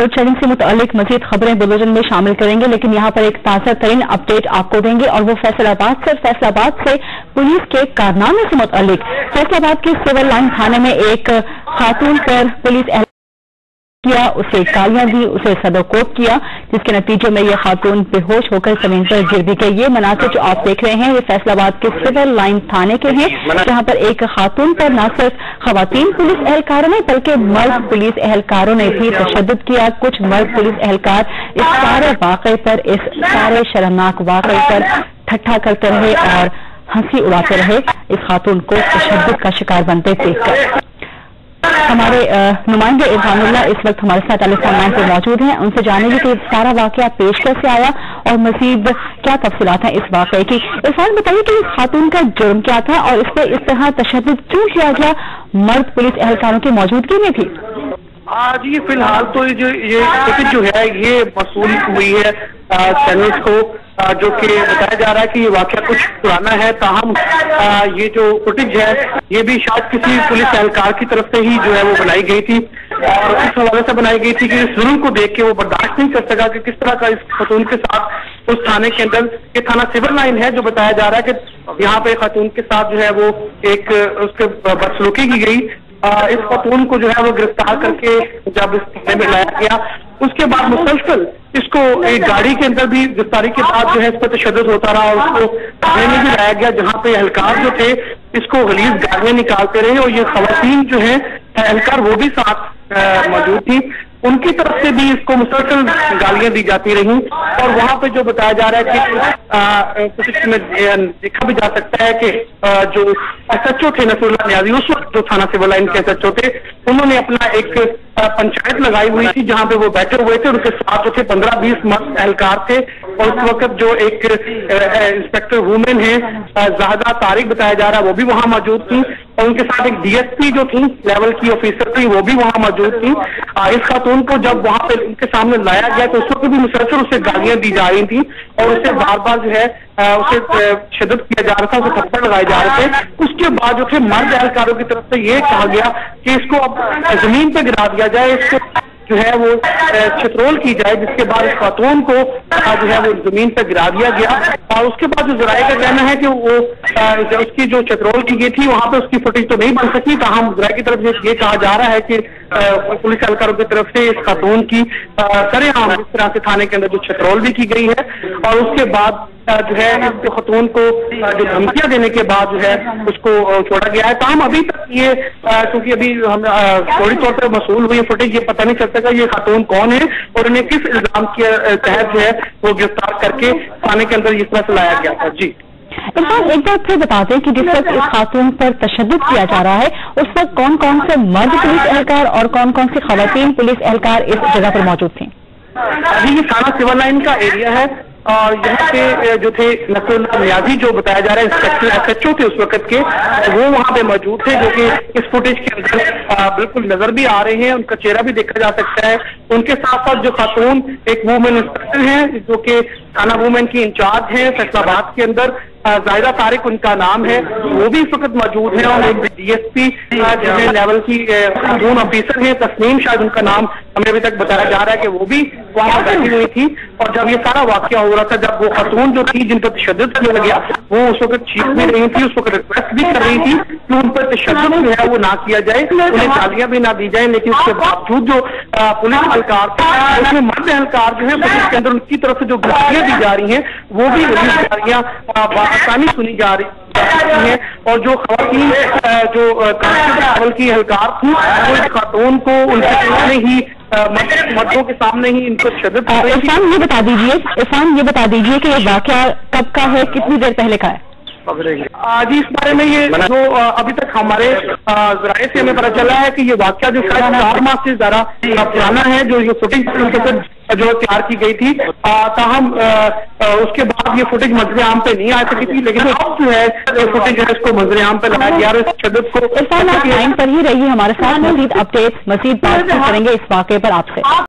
Load shedding से मुतालिक मजीद खबरें बुलेटिन में शामिल करेंगे, लेकिन यहाँ पर एक ताज़ा तरीन अपडेट आपको देंगे और वो फैसलाबाद से पुलिस के कारनामे से मुतालिक। फैसलाबाद के सिविल लाइन थाने में एक खातून पर पुलिस किया, उसे गालियां दी, उसे सदरकोट किया, जिसके नतीजे में यह खातून बेहोश होकर जमीन पर गिर भी गई। ये मनासिर जो आप देख रहे हैं ये फैसलाबाद के सिविल लाइन थाने के हैं, जहां पर एक खातून पर न सिर्फ खवातीन पुलिस एहलकारों ने बल्कि मर्द पुलिस एहलकारों ने भी तशद्दुद किया। कुछ मर्द पुलिस एहलकार इस सारे वाक़े पर, इस सारे शर्मनाक वाक़े पर ठट्ठा करते रहे और हंसी उड़ाते रहे, इस खातून को तशद्दुद का शिकार बनते देखकर। हमारे नुमाइंदे इरफानुल्लाह इस वक्त हमारे साथ टेलीफोन लाइन पर मौजूद हैं, उनसे जानेंगे कि सारा वाकया पेश कैसे आया और मजीद क्या तफसीलात हैं इस वाकये की। इरफान, बताइए कि इस खातून का जुर्म क्या था और इस पर इस तरह तशद्दुद क्यों किया गया मर्द पुलिस एहलकारों की मौजूदगी में भी? जी फिलहाल तो ये टिकट जो है ये वसूल हुई है चैनल्स को, जो कि बताया जा रहा है कि ये वाकया कुछ पुराना है, ताहम ये जो फुटेज है ये भी शायद किसी पुलिस एहलकार की तरफ से ही जो है वो बनाई गई थी और इस हवाले से बनाई गई थी कि इस जुल्म को देख के वो बर्दाश्त नहीं कर सका कि किस तरह का इस खातून के साथ उस थाने के अंदर, ये थाना सिविल लाइन है जो बताया जा रहा है कि यहाँ पे खातून के साथ जो है वो एक उसके बदसलूकी की गई। इस खातून को जो है वो गिरफ्तार करके जब इस थाने में लाया गया, उसके बाद मुसलसल इसको एक गाड़ी के अंदर भी गिरफ्तारी के बाद जो है इस पर तशद्दुद होता रहा और उसको थाने में भी लाया गया, जहाँ पे एहलकार जो थे इसको गलीज गालियां निकालते रहे और ये खवातीन जो है एहलकार वो भी साथ मौजूद थी, उनकी तरफ से भी इसको मुसलसल गालियां दी जाती रहीं। और वहां पे जो बताया जा रहा है कि कुछ में देखा भी जा सकता है कि जो SHO थे नसरुल्लाह नियाजी, उस वक्त जो थाना सिविल लाइन के SHO थे, उन्होंने अपना एक पंचायत लगाई हुई थी जहां पे वो बैठे हुए थे, उनके साथ जो थे 15-20 मर्द एहलकार थे और उस वक्त जो एक इंस्पेक्टर वुमेन है जाहिदा तारिक बताया जा रहा है वो भी वहां मौजूद थी और उनके साथ एक DSP जो थी लेवल की ऑफिसर थी वो भी वहां मौजूद थी। इस खातून को जब वहां पे उनके सामने लाया गया तो उस वक्त भी मुसलसल उसे गालियां दी जा रही थी और उसे बार बार जो है उसे शिद्दत किया जा रहा था, उसे थप्पड़ लगाए जा रहे थे। उसके बाद जो थे मर्द एहलकारों की तरफ से ये कहा गया कि इसको अब जमीन पे गिरा दिया जाए, इसको जो है वो छितरोल की जाए, जिसके बाद इस खातून को जो है वो जमीन पर गिरा दिया गया। और उसके बाद जो जराये का कहना है कि वो उसकी जो छितरोल की गई थी वहां पे उसकी फुटेज तो नहीं बन सकी, ताहम जराये की तरफ से ये कहा जा रहा है कि पुलिस एहलकारों की तरफ से इस खातून की सरेआम इस तरह से थाने के अंदर जो छितरोल भी की गई है और उसके बाद जो है इस खातून को जो धमकियां देने के बाद जो है उसको छोड़ा गया है। ताहम अभी तक ये क्योंकि अभी हम फौरी तौर पर मसूल हुई फुटेज, ये पता नहीं चल सका ये खातून कौन है और इन्हें किस इल्जाम के तहत जो है वो गिरफ्तार करके थाने के अंदर इस तरह से लाया गया था। जी इरफान, एक बात फिर बता दें कि जिस वक्त इस खातून पर तशद्दुद किया जा रहा है उस वक्त कौन कौन से मर्द पुलिस एहलकार और कौन कौन से खवातीन पुलिस एहलकार इस जगह पर मौजूद थे? अभी ये थाना सिविल लाइन का एरिया है और यहाँ पे जो थे नसरुल्लाह नियाजी जो बताया जा रहा है इंस्पेक्टर SHO थे उस वक्त के, वो वहाँ पे मौजूद थे, जो कि इस फुटेज के अंदर बिल्कुल नजर भी आ रहे हैं, उनका चेहरा भी देखा जा सकता है। उनके साथ साथ जो खातून एक वुमेन इंस्पेक्टर हैं जो कि थाना वुमेन की इंचार्ज है फैसलाबाद के अंदर, जाहिदा तारिक उनका नाम है, वो भी इस वक्त मौजूद है और एक DSP जो है लेवल की खातून ऑफिसर है तस्नीम शायद उनका नाम हमें अभी तक बताया जा रहा है कि वो भी वहां बैठी हुई थी। और जब ये सारा वाकया हो रहा था, जब वो खातून जो थी जिन पर तशद्दुद किया गया वो उस वक्त चीख भी रही थी, उस वक्त रिक्वेस्ट भी कर रही थी कि उन पर तशद्दुद जो है वो ना किया जाए, उन्हें गालियां भी ना दी जाए, लेकिन उसके बावजूद जो पुलिस एहलकार थे उसमें मर्द एहलकार जो है पुलिस के अंदर उनकी तरफ से जो गालियां दी जा रही हैं वो भी गालियां आसानी सुनी जा रही है। और जो खवातीन जो कांस्टेबल की एहलकार थी वो इस खातून को उनके सामने ही मर्दों के सामने ही इनको शिद्दत। इरफान ये बता दीजिए कि ये वाकया कब का है, कितनी देर पहले का है? जी इस बारे में ये जो अभी तक हमारे जराये से हमें पता चला है कि ये वाकया जो शायद 4 माह से ज्यादा पुराना है, जो ये फुटेज उनके साथ जो तैयार की गई थी, ताहम उसके बाद ये फुटेज मंजर आम पे नहीं आ सकी थी, लेकिन अब जो है फुटेज है इसको मंजर आम पे लाया गया और इस शिद्दत को। इरफान, आप लाइन पर ही रहिए हमारे साथ, मजीद अपडेट मजीद बात करेंगे इस वाकये पर आपसे।